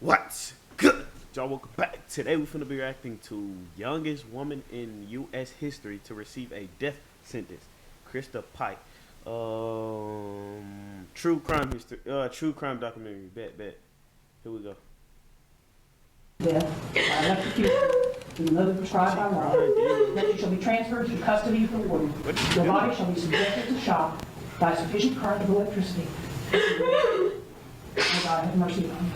What's good? Y'all, welcome back. Today we're finna be reacting to youngest woman in U.S. history to receive a death sentence, Krista Pike. True crime history, true crime documentary. Bet. Here we go. Death by electrocution in the mode prescribed by law, that you shall be transferred to custody for warden. Your body shall be subjected to shock by a sufficient current of electricity. May God have mercy on you.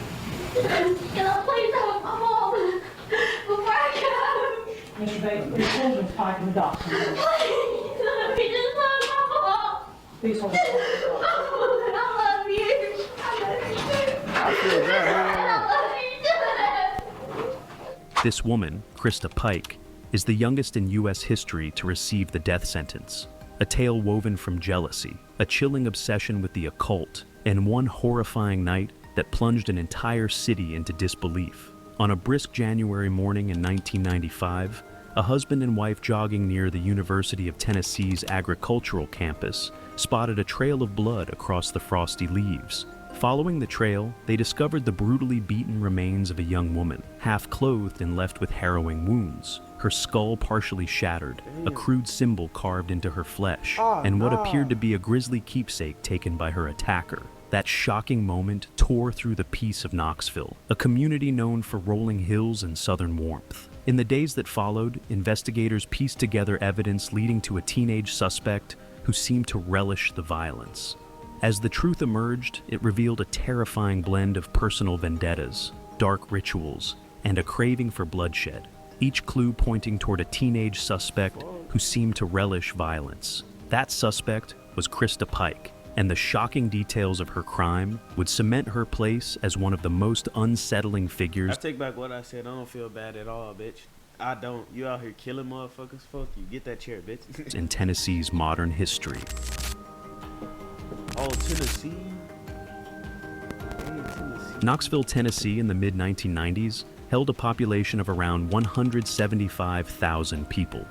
Can I please have my mom before I go? Mr. Bates, please hold Miss Pike in the dock. Please, let me just love my mom. Please hold Miss Pike in the dock. I love you. I feel bad. I love you. This woman, Krista Pike, is the youngest in U.S. history to receive the death sentence. A tale woven from jealousy, a chilling obsession with the occult, and one horrifying night that plunged an entire city into disbelief. On a brisk January morning in 1995, a husband and wife jogging near the University of Tennessee's agricultural campus spotted a trail of blood across the frosty leaves. Following the trail, they discovered the brutally beaten remains of a young woman, half clothed and left with harrowing wounds. Her skull partially shattered, a crude symbol carved into her flesh, and what appeared to be a grisly keepsake taken by her attacker. That shocking moment tore through the peace of Knoxville, a community known for rolling hills and southern warmth. In the days that followed, investigators pieced together evidence leading to a teenage suspect who seemed to relish the violence. As the truth emerged, it revealed a terrifying blend of personal vendettas, dark rituals, and a craving for bloodshed, each clue pointing toward a teenage suspect who seemed to relish violence. That suspect was Krista Pike, and the shocking details of her crime would cement her place as one of the most unsettling I figures take back what I said. I don't feel bad at all, bitch. I don't. You out here killing motherfuckers? Fuck you. Get that chair, bitch. in Tennessee's modern history. Oh, Tennessee. Damn, Tennessee. Knoxville, Tennessee in the mid-1990s held a population of around 175,000 people.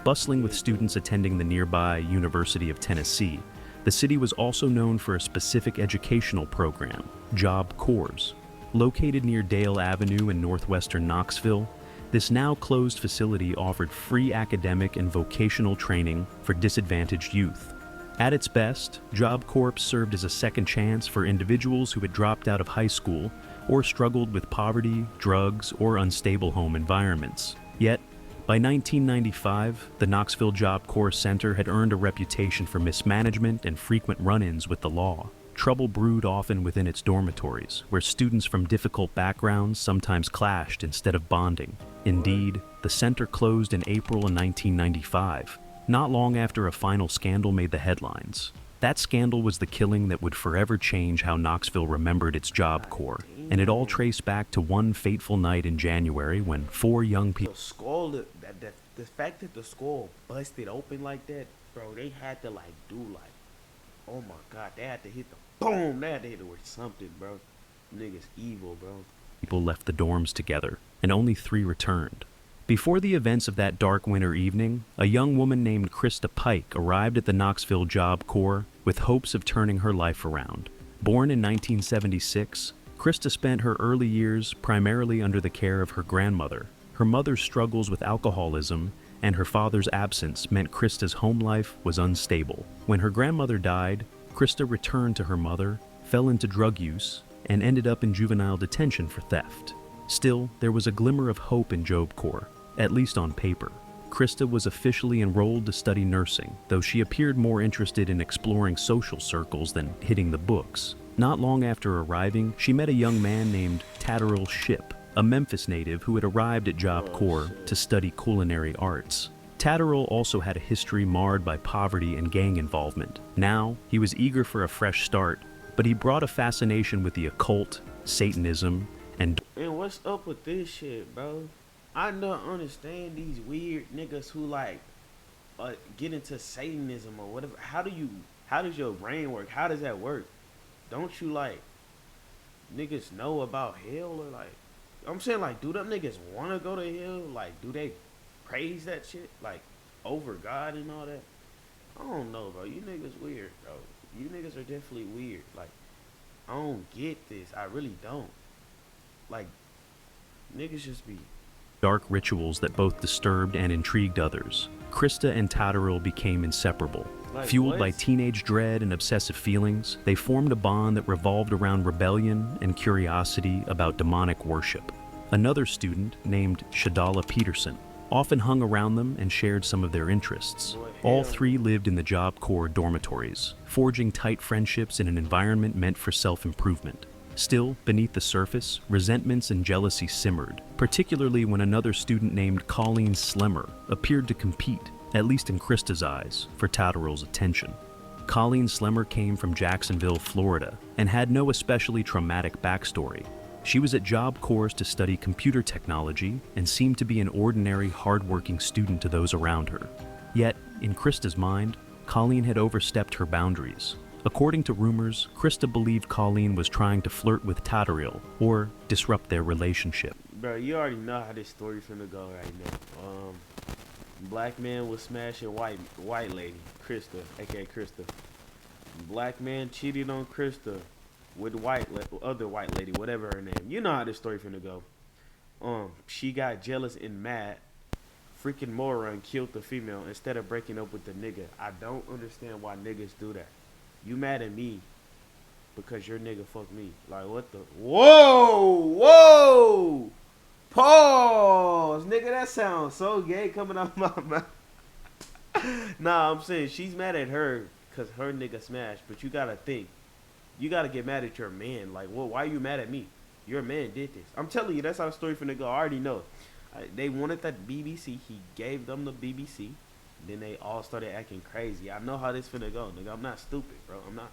Bustling with students attending the nearby University of Tennessee, the city was also known for a specific educational program, Job Corps. Located near Dale Avenue in northwestern Knoxville, this now closed facility offered free academic and vocational training for disadvantaged youth. At its best, Job Corps served as a second chance for individuals who had dropped out of high school or struggled with poverty, drugs, or unstable home environments. Yet, by 1995, the Knoxville Job Corps Center had earned a reputation for mismanagement and frequent run-ins with the law. Trouble brewed often within its dormitories, where students from difficult backgrounds sometimes clashed instead of bonding. Indeed, the center closed in April of 1995, not long after a final scandal made the headlines. That scandal was the killing that would forever change how Knoxville remembered its Job Corps, and it all traced back to one fateful night in January when 4 young people The skull, the fact that the skull busted open like that, bro, they had to do oh my god, they had to hit the boom, they had to hit it with something, bro. Niggas evil, bro. left the dorms together, and only 3 returned. Before the events of that dark winter evening, a young woman named Krista Pike arrived at the Knoxville Job Corps with hopes of turning her life around. Born in 1976, Krista spent her early years primarily under the care of her grandmother. Her mother's struggles with alcoholism and her father's absence meant Krista's home life was unstable. When her grandmother died, Krista returned to her mother, fell into drug use, and ended up in juvenile detention for theft. Still, there was a glimmer of hope in Job Corps, at least on paper. Krista was officially enrolled to study nursing, though she appeared more interested in exploring social circles than hitting the books. Not long after arriving, she met a young man named Tatterall Shipp, a Memphis native who had arrived at Job Corps to study culinary arts. Tatterall also had a history marred by poverty and gang involvement. Now, he was eager for a fresh start, but he brought a fascination with the occult, Satanism, and And what's up with this shit, bro? I don't understand these weird niggas who get into Satanism or whatever. How does your brain work? How does that work? Don't you niggas know about hell or I'm saying do them niggas want to go to hell? Do they praise that shit over God and all that? I don't know, bro. You niggas weird, bro. You niggas are definitely weird. I don't get this. I really don't. Like, niggas just be. Dark rituals that both disturbed and intrigued others, Krista and Tadderil became inseparable. Like, Fueled by what? teenage dread and obsessive feelings, they formed a bond that revolved around rebellion and curiosity about demonic worship. Another student, named Shadala Peterson, often hung around them and shared some of their interests. Boy, All hell. three lived in the Job Corps dormitories, forging tight friendships in an environment meant for self-improvement. Still, beneath the surface, resentments and jealousy simmered, particularly when another student named Colleen Slemmer appeared to compete, at least in Krista's eyes, for Tadderil's attention. Colleen Slemmer came from Jacksonville, Florida, and had no especially traumatic backstory. She was at Job Corps to study computer technology and seemed to be an ordinary, hardworking student to those around her. Yet, in Krista's mind, Colleen had overstepped her boundaries. According to rumors, Krista believed Colleen was trying to flirt with Tadderil or disrupt their relationship. Bro, you already know how this story finna go right now. Black man was smashing white lady, Krista, aka Krista. Black man cheated on Krista with other white lady, whatever her name. You know how this story finna go. She got jealous and mad. Freaking moron killed the female instead of breaking up with the nigga. I don't understand why niggas do that. You mad at me because your nigga fucked me. Like, what the? Whoa! Pause! Nigga, that sounds so gay coming out my mouth. Nah, I'm saying she's mad at her because her nigga smashed. But you gotta think. You gotta get mad at your man. Like, well, why are you mad at me? Your man did this. I'm telling you, that's how the story finna go. I already know. They wanted that BBC. He gave them the BBC. Then they all started acting crazy. I know how this finna go, nigga. I'm not stupid, bro. I'm not.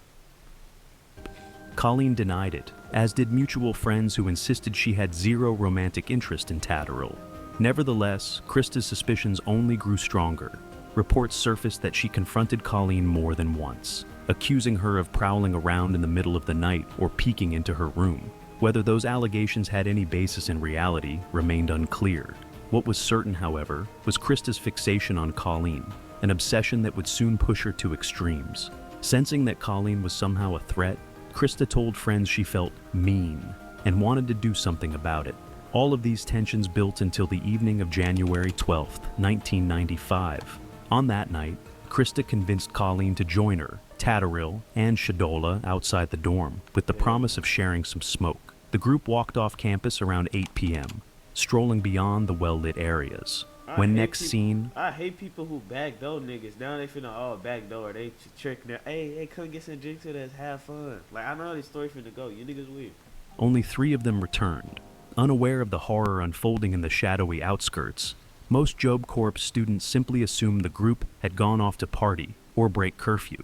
Colleen denied it, as did mutual friends who insisted she had zero romantic interest in Tadderil. Nevertheless, Krista's suspicions only grew stronger. Reports surfaced that she confronted Colleen more than once, accusing her of prowling around in the middle of the night or peeking into her room. Whether those allegations had any basis in reality remained unclear. What was certain, however, was Krista's fixation on Colleen, an obsession that would soon push her to extremes. Sensing that Colleen was somehow a threat, Krista told friends she felt mean and wanted to do something about it. All of these tensions built until the evening of January 12th, 1995. On that night, Krista convinced Colleen to join her, Tadderil, and Shadola outside the dorm, with the promise of sharing some smoke. The group walked off campus around 8 p.m., strolling beyond the well-lit areas. When next seen, I hate people who backdoor niggas. Now they finna backdoor. They tricking their, hey, come get some drinks with us, have fun. Like, I know how this story finna go. You niggas weird. only 3 of them returned. Unaware of the horror unfolding in the shadowy outskirts, most Job Corps students simply assumed the group had gone off to party or break curfew.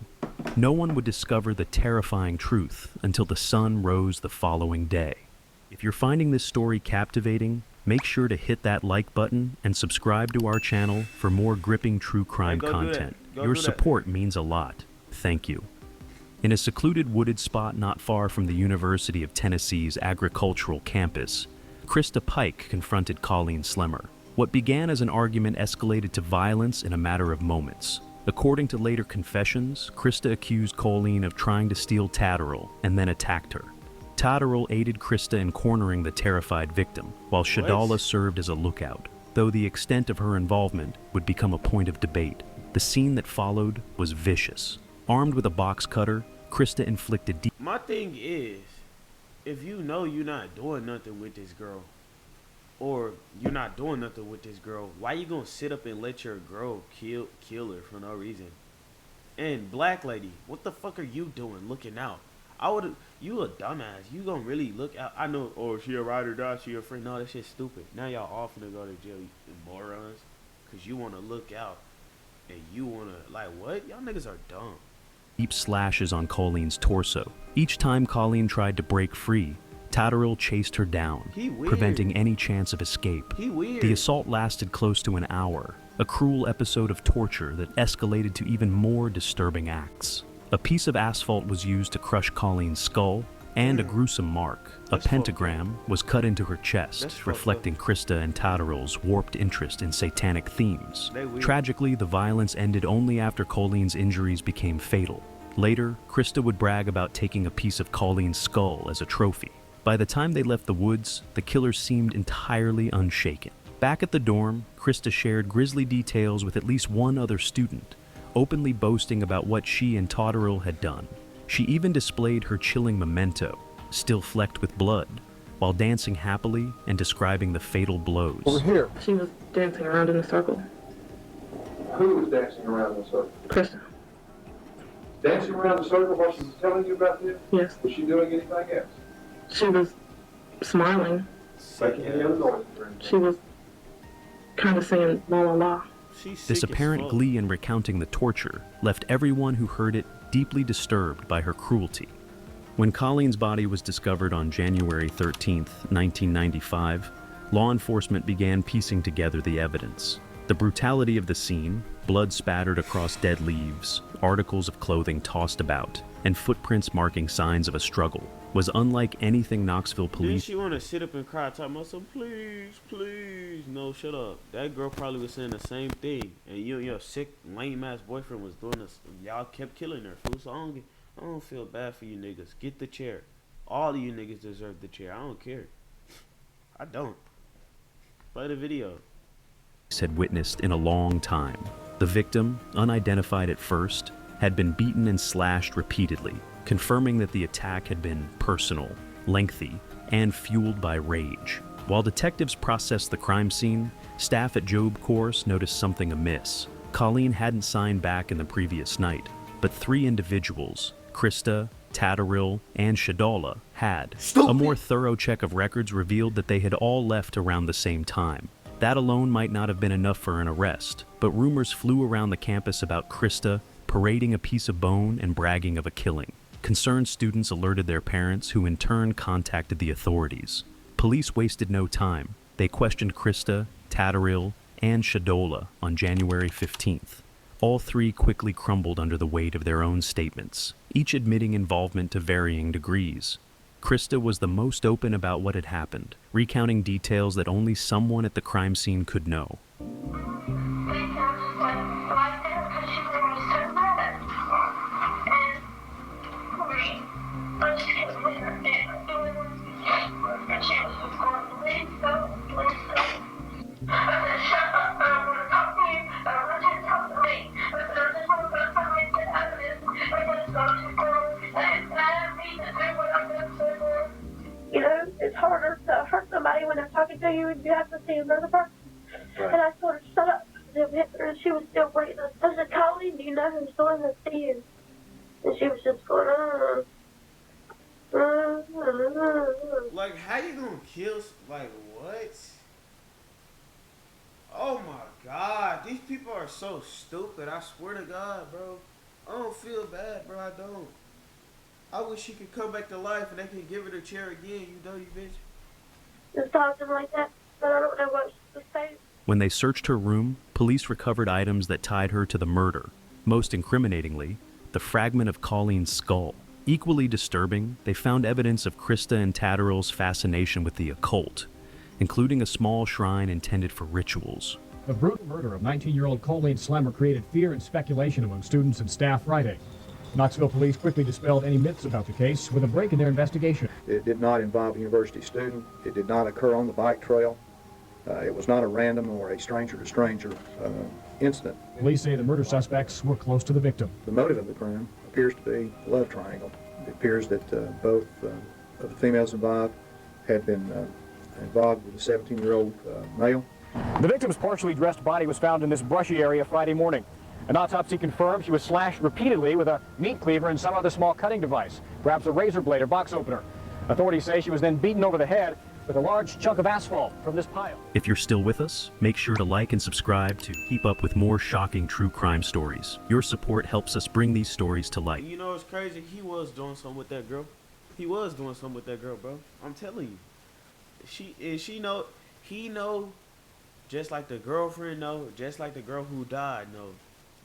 No one would discover the terrifying truth until the sun rose the following day. If you're finding this story captivating, make sure to hit that like button and subscribe to our channel for more gripping true crime Hey, go do that. content. Go Your do that. support means a lot. Thank you. In a secluded wooded spot not far from the University of Tennessee's agricultural campus, Krista Pike confronted Colleen Slemmer. What began as an argument escalated to violence in a matter of moments. According to later confessions, Krista accused Colleen of trying to steal Tadderil and then attacked her. Tadderil aided Krista in cornering the terrified victim, while Shadala served as a lookout, though the extent of her involvement would become a point of debate. The scene that followed was vicious. Armed with a box cutter, Krista inflicted deep. My thing is, if you know you're not doing nothing with this girl, or you're not doing nothing with this girl, why you gonna sit up and let your girl kill her for no reason? And black lady, what the fuck are you doing looking out? You a dumbass. You gonna really look out. I know, oh, she a ride or die, she a friend. No, that shit's stupid. Now y'all all finna go to jail, you morons. Cause you wanna look out. And you wanna, like, what? Y'all niggas are dumb. Deep slashes on Colleen's torso. Each time Colleen tried to break free, Tadderil chased her down, He weird. preventing any chance of escape. He weird. The assault lasted close to an hour, a cruel episode of torture that escalated to even more disturbing acts. A piece of asphalt was used to crush Colleen's skull, and a gruesome mark, a That's pentagram, was cut into her chest, That's fucked reflecting Krista and Tadderil's warped interest in satanic themes. They weird. Tragically, the violence ended only after Colleen's injuries became fatal. Later, Krista would brag about taking a piece of Colleen's skull as a trophy. By the time they left the woods, the killer seemed entirely unshaken. Back at the dorm, Krista shared grisly details with at least one other student, openly boasting about what she and Totterell had done. She even displayed her chilling memento, still flecked with blood, while dancing happily and describing the fatal blows. Over here. She was dancing around in a circle. Who was dancing around in the circle? Krista. Dancing around the circle while she was telling you about this? Yes. Was she doing anything else? She was smiling. Making any other noises or anything? She was kind of saying la la la. She's This sick as apparent fuck. glee in recounting the torture left everyone who heard it deeply disturbed by her cruelty. When Colleen's body was discovered on January 13th, 1995, law enforcement began piecing together the evidence. The brutality of the scene, blood spattered across dead leaves, articles of clothing tossed about, and footprints marking signs of a struggle, was unlike anything Knoxville Didn't police. she want to sit up and cry, talking about some, please, please? No, shut up. That girl probably was saying the same thing. And you and your sick, lame-ass boyfriend was doing this. Y'all kept killing her, fool. So I don't feel bad for you niggas. Get the chair. All of you niggas deserve the chair. I don't care. I don't. Play the video. Had witnessed in a long time. The victim, unidentified at first, had been beaten and slashed repeatedly, confirming that the attack had been personal, lengthy, and fueled by rage. While detectives processed the crime scene, staff at Job Course noticed something amiss. Colleen hadn't signed back in the previous night, but 3 individuals, Krista, Totterell, and Shadola, had. A more thorough check of records revealed that they had all left around the same time. That alone might not have been enough for an arrest, but rumors flew around the campus about Krista parading a piece of bone and bragging of a killing. Concerned students alerted their parents, who in turn contacted the authorities. Police wasted no time. They questioned Krista, Totterell, and Shadola on January 15th. All 3 quickly crumbled under the weight of their own statements, each admitting involvement to varying degrees. Krista was the most open about what had happened, recounting details that only someone at the crime scene could know. You know, it's harder to hurt somebody when they're talking to you and you have to see another person. Right. And I told her, shut up. And she was still breathing. I said, Colleen, do you know who's doing this to you? And she was just going, Like, how you gonna kill? Like, what? Oh my God, these people are so stupid. I swear to God, bro. I don't feel bad, bro. I don't. I wish she could come back to life and they can give her the chair again. You know, you bitch. just talking like that. But I don't know what to say. When they searched her room, police recovered items that tied her to the murder. Most incriminatingly, the fragment of Colleen's skull. Equally disturbing, they found evidence of Krista and Totterell's fascination with the occult, including a small shrine intended for rituals. The brutal murder of 19-year-old Colleen Slemmer created fear and speculation among students and staff Friday. Knoxville police quickly dispelled any myths about the case with a break in their investigation. It did not involve a university student. It did not occur on the bike trail. It was not a random or a stranger-to-stranger incident. Police say the murder suspects were close to the victim. The motive of the crime appears to be a love triangle. It appears that both of the females involved had been involved with a 17-year-old male. The victim's partially dressed body was found in this brushy area Friday morning. An autopsy confirmed she was slashed repeatedly with a meat cleaver and some other small cutting device, perhaps a razor blade or box opener. Authorities say she was then beaten over the head with a large chunk of asphalt from this pile. If you're still with us, make sure to like and subscribe to keep up with more shocking true crime stories. Your support helps us bring these stories to light. And you know what's crazy? He was doing something with that girl. He was doing something with that girl, bro. I'm telling you. He know, just like the girlfriend know, just like the girl who died know.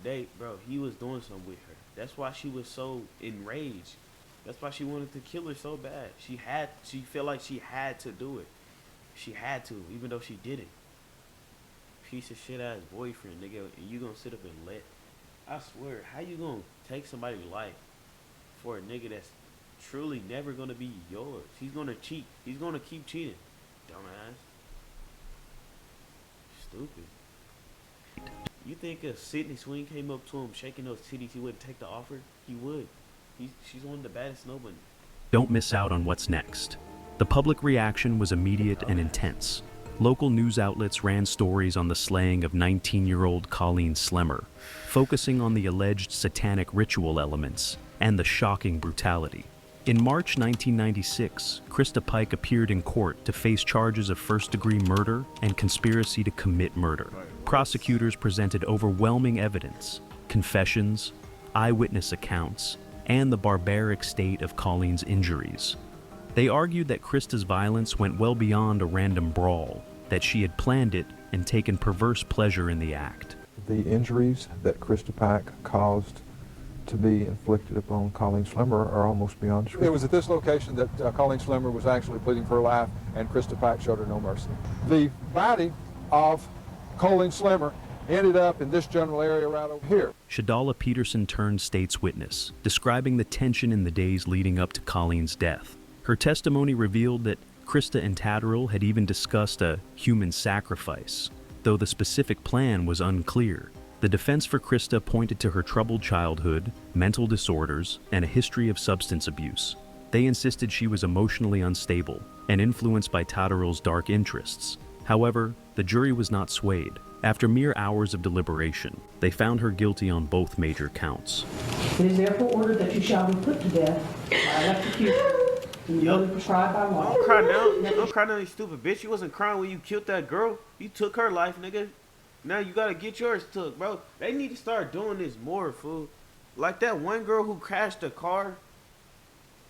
He was doing something with her. That's why she was so enraged. That's why she wanted to kill her so bad. She felt like she had to do it. She had to, even though she didn't. Piece of shit ass boyfriend, nigga, and you gonna sit up and I swear, how you gonna take somebody's life for a nigga that's truly never gonna be yours. He's gonna cheat. He's gonna keep cheating. Dumbass. Stupid. You think if Sydney Swing came up to him shaking those titties, he wouldn't take the offer? He would. She's one of the baddest snowmen. Don't miss out on what's next. The public reaction was immediate and intense. Local news outlets ran stories on the slaying of 19-year-old Colleen Slemmer, focusing on the alleged satanic ritual elements and the shocking brutality. In March 1996, Krista Pike appeared in court to face charges of first-degree murder and conspiracy to commit murder. Prosecutors presented overwhelming evidence, confessions, eyewitness accounts, and the barbaric state of Colleen's injuries. They argued that Krista's violence went well beyond a random brawl, that she had planned it and taken perverse pleasure in the act. The injuries that Krista Pike caused to be inflicted upon Colleen Slemmer are almost beyond description. It was at this location that Colleen Slemmer was actually pleading for her life, and Krista Pike showed her no mercy. The body of Colleen Slemmer ended up in this general area right over here. Shadala Peterson turned state's witness, describing the tension in the days leading up to Colleen's death. Her testimony revealed that Krista and Tatterall had even discussed a human sacrifice, though the specific plan was unclear. The defense for Krista pointed to her troubled childhood, mental disorders, and a history of substance abuse. They insisted she was emotionally unstable and influenced by Tatterall's dark interests. However, the jury was not swayed. After mere hours of deliberation, they found her guilty on both major counts. It is therefore ordered that you shall be put to death by electrocution. Prescribed by law. Don't cry now. Don't cry now, you stupid bitch. You wasn't crying when you killed that girl. You took her life, nigga. Now you gotta get yours took, bro. They need to start doing this more, fool. Like that one girl who crashed a car.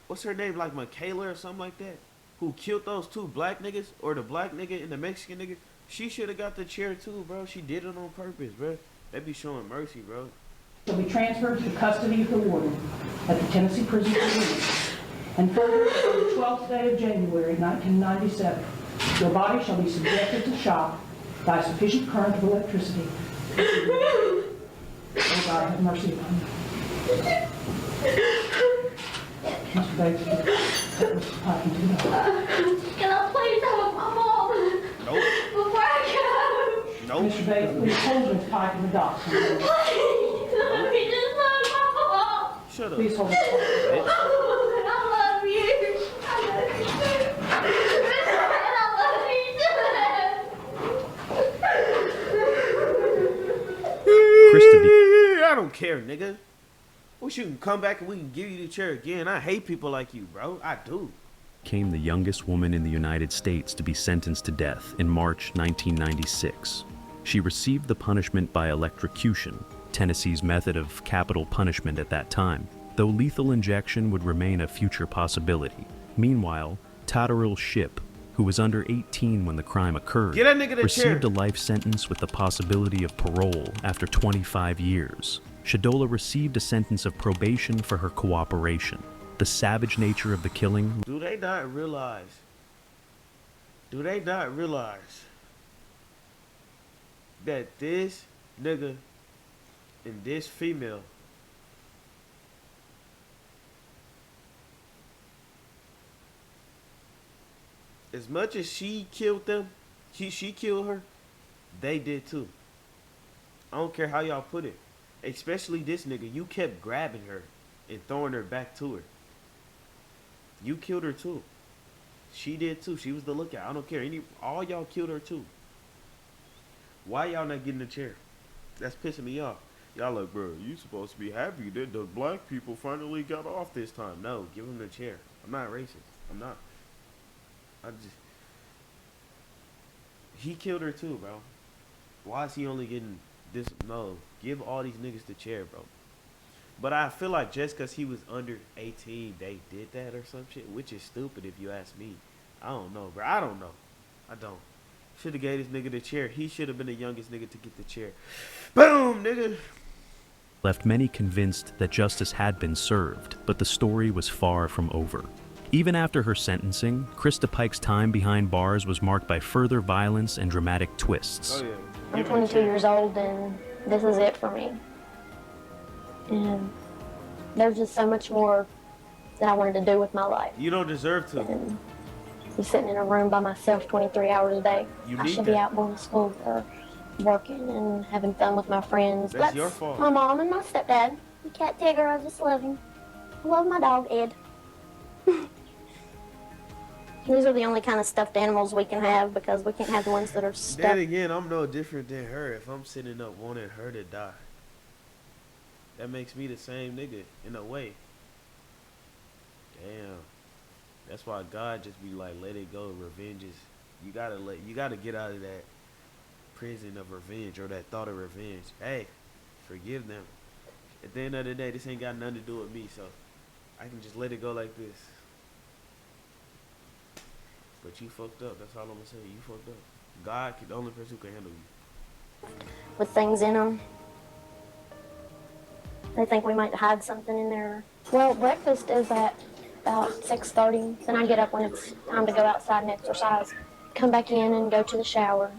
What's her name? Like Michaela or something like that. Who killed those two black niggas, or the black nigga and the Mexican nigga. She should have got the chair too, bro. She did it on purpose, bro. They be showing mercy, bro. Shall be transferred to the custody of the warden at the Tennessee Prison for Women. And further, on the 12th day of January 1997, your body shall be subjected to shock by sufficient current of electricity. Oh God, have mercy upon you. Mr. Bates, take Mr. Pike into the house. Can I please have my mom? Nope. Before I go. Nope. Mr. Bates, please hold Ms. Pike in the dock. Please, let me just love my mom. Shut up. Please hold Ms. Pike. I love you. I love you too. And I love Krista I don't care, nigga. Wish you can come back and we can give you the chair again. I hate people like you, bro. I do. became the youngest woman in the United States to be sentenced to death in March 1996. She received the punishment by electrocution, Tennessee's method of capital punishment at that time, though lethal injection would remain a future possibility. Meanwhile, Tatterall Shipp, who was under 18 when the crime occurred, Get that nigga the received chair. a life sentence with the possibility of parole after 25 years. Shadola received a sentence of probation for her cooperation. The savage nature of the killing. Do they not realize that this nigga and this female as much as she killed them, she killed her, they did too. I don't care how y'all put it. Especially this nigga, you kept grabbing her and throwing her back to her. You killed her too. She did too. She was the lookout. I don't care. All y'all killed her too. Why y'all not getting a chair? That's pissing me off. Y'all like, bro, you supposed to be happy that the black people finally got off this time. No, give them the chair. I'm not racist. I'm not. He killed her too, bro. Why is he only getting this? No, give all these niggas the chair, bro. But I feel like just because he was under 18, they did that or some shit, which is stupid if you ask me. I don't know, bro. I don't know. I don't. Should have gave this nigga the chair. He should have been the youngest nigga to get the chair. Boom, nigga. Left many convinced that justice had been served, but the story was far from over. Even after her sentencing, Krista Pike's time behind bars was marked by further violence and dramatic twists. Oh, yeah. I'm 22 years old and this is it for me. And there's just so much more that I wanted to do with my life. You don't deserve to. And be sitting in a room by myself 23 hours a day. I should be out going to school or working and having fun with my friends. That's your fault. My mom and my stepdad. The cat Tigger, I just love him. I love my dog Ed. These are the only kind of stuffed animals we can have because we can't have the ones that are stuffed. Then again, I'm no different than her if I'm sitting up wanting her to die. That makes me the same nigga in a way. Damn. That's why God just be like, let it go. Revenge is, you gotta get out of that prison of revenge or that thought of revenge. Hey, forgive them. At the end of the day, this ain't got nothing to do with me, so I can just let it go like this. But you fucked up. That's all I'm gonna say. You fucked up. God, the only person who can handle you. With things in them. They think we might hide something in there. Well, breakfast is at about 6:30. Then I get up when it's time to go outside and exercise. Come back in and go to the shower.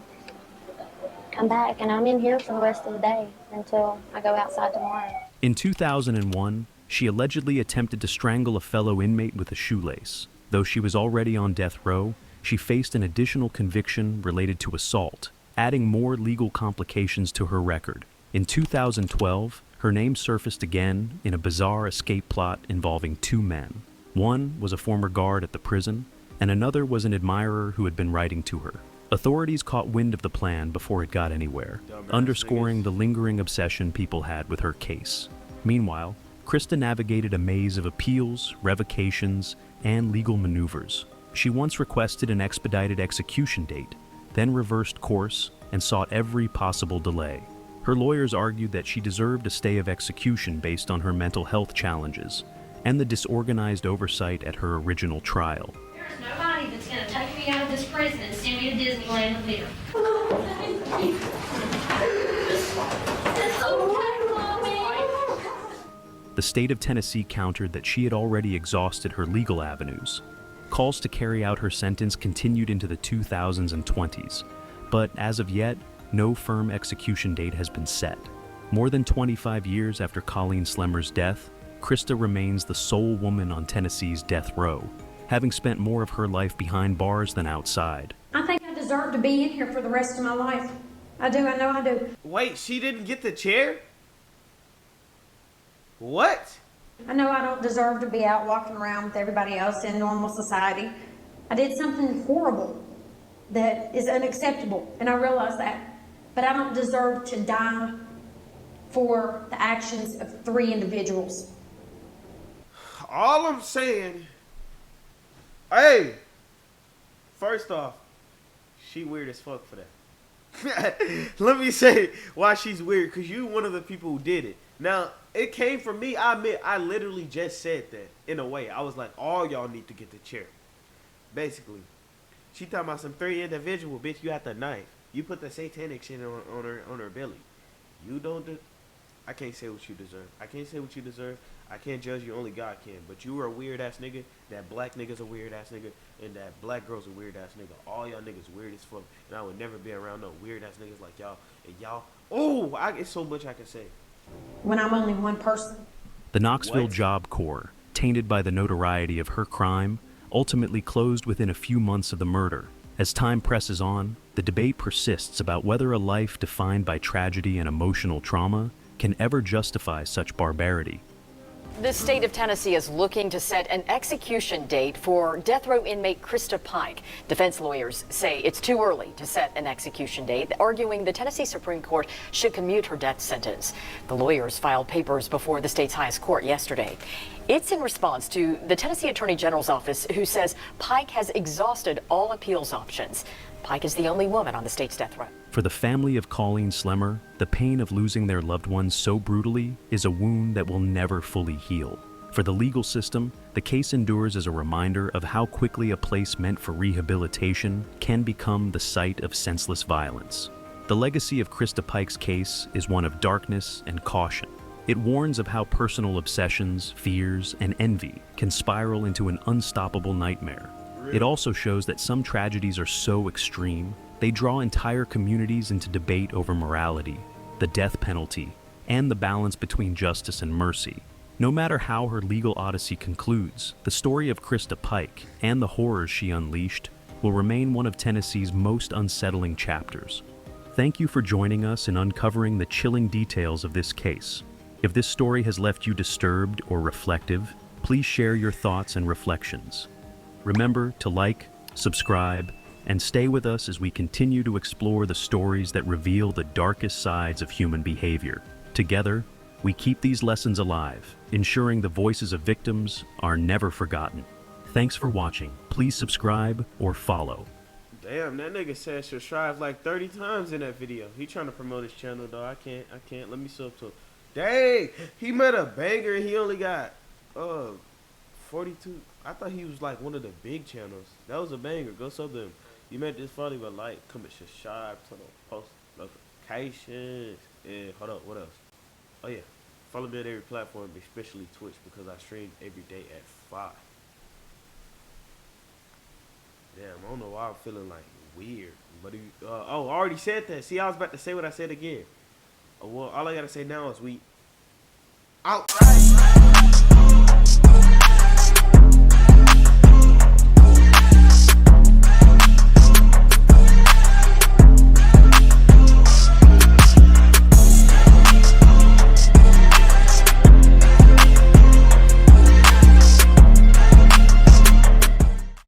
Come back, and I'm in here for the rest of the day until I go outside tomorrow. In 2001, she allegedly attempted to strangle a fellow inmate with a shoelace. Though she was already on death row, she faced an additional conviction related to assault, adding more legal complications to her record. In 2012, her name surfaced again in a bizarre escape plot involving two men. One was a former guard at the prison, and another was an admirer who had been writing to her. Authorities caught wind of the plan before it got anywhere, underscoring the lingering obsession people had with her case. Meanwhile, Krista navigated a maze of appeals, revocations, and legal maneuvers. She once requested an expedited execution date, then reversed course and sought every possible delay. Her lawyers argued that she deserved a stay of execution based on her mental health challenges and the disorganized oversight at her original trial. There's nobody that's going to take me out of this prison and send me to Disneyland with them. It's okay, Mommy. The state of Tennessee countered that she had already exhausted her legal avenues. Calls to carry out her sentence continued into the 2000s and 20s, but as of yet, no firm execution date has been set. More than 25 years after Colleen Slemmer's death, Krista remains the sole woman on Tennessee's death row, having spent more of her life behind bars than outside. I think I deserve to be in here for the rest of my life. I do, I know I do. Wait, she didn't get the chair? What? I know I don't deserve to be out walking around with everybody else in normal society. I did something horrible that is unacceptable, and I realize that. But I don't deserve to die for the actions of 3 individuals. All I'm saying, hey, first off, she weird as fuck for that. Let me say why she's weird, because you one of the people who did it. Now, it came from me. I admit, I literally just said that in a way. I was like, all y'all need to get the chair. Basically. She talking about some 3 individual, bitch, you had the knife. You put the satanic shit on her belly. You don't do... I can't say what you deserve. I can't say what you deserve. I can't judge you, only God can. But you were a weird ass nigga. That black nigga's a weird ass nigga. And that black girl's a weird ass nigga. All y'all niggas weird as fuck. And I would never be around no weird ass niggas like y'all. And y'all, oh, it's so much I can say. When I'm only one person. The Knoxville Job Corps, tainted by the notoriety of her crime, ultimately closed within a few months of the murder. As time presses on, the debate persists about whether a life defined by tragedy and emotional trauma can ever justify such barbarity. The state of Tennessee is looking to set an execution date for death row inmate Krista Pike. Defense lawyers say it's too early to set an execution date, arguing the Tennessee Supreme Court should commute her death sentence. The lawyers filed papers before the state's highest court yesterday. It's in response to the Tennessee Attorney General's office, who says Pike has exhausted all appeals options. Pike is the only woman on the state's death row. For the family of Colleen Slemmer, the pain of losing their loved ones so brutally is a wound that will never fully heal. For the legal system, the case endures as a reminder of how quickly a place meant for rehabilitation can become the site of senseless violence. The legacy of Krista Pike's case is one of darkness and caution. It warns of how personal obsessions, fears, and envy can spiral into an unstoppable nightmare. It also shows that some tragedies are so extreme, they draw entire communities into debate over morality, the death penalty, and the balance between justice and mercy. No matter how her legal odyssey concludes, the story of Krista Pike and the horrors she unleashed will remain one of Tennessee's most unsettling chapters. Thank you for joining us in uncovering the chilling details of this case. If this story has left you disturbed or reflective, please share your thoughts and reflections. Remember to like, subscribe, and stay with us as we continue to explore the stories that reveal the darkest sides of human behavior. Together, we keep these lessons alive, ensuring the voices of victims are never forgotten. Thanks for watching. Please subscribe or follow. Damn, that nigga said subscribe like 30 times in that video. He trying to promote his channel, though. I can't. Let me sub to him. Dang, he made a banger and he only got 42. I thought he was like one of the big channels. That was a banger. Go sub to him. You made this funny, but like, comment, subscribe, turn on post notifications. Yeah, hold up, what else? Oh yeah, follow me on every platform, especially Twitch, because I stream every day at 5. Damn, I don't know why I'm feeling like weird. But oh, I already said that. See, I was about to say what I said again. Well, all I gotta say now is we out.